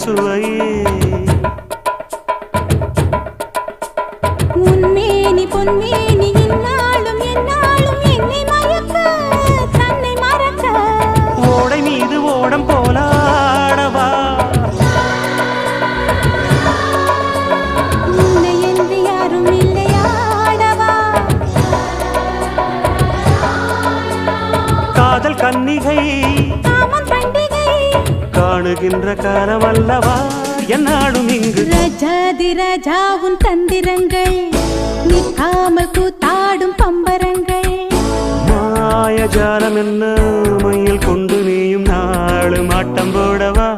சுவையே உன்மேனி பொன்மேனி என்னாலும் என்னாலும் என்னை மயக்க தன்னை மறக்க ஓடை மீது ஓடம் போலாடவா உன்னை என்று யாரும் இல்லையாடவா காதல் கன்னிகை காமம் பண்டிகை காணுகின்ற காலம் அல்லவா என்னாலும் இங்கு ரஜாதி ராஜா உன் தந்திரங்கள் நிற்காமல் கூத்தாடும் பம்பரங்கள் மாயஜாலம் என்ன மையில் கொண்டு நீயும் நாளும் ஆட்டம் போடவா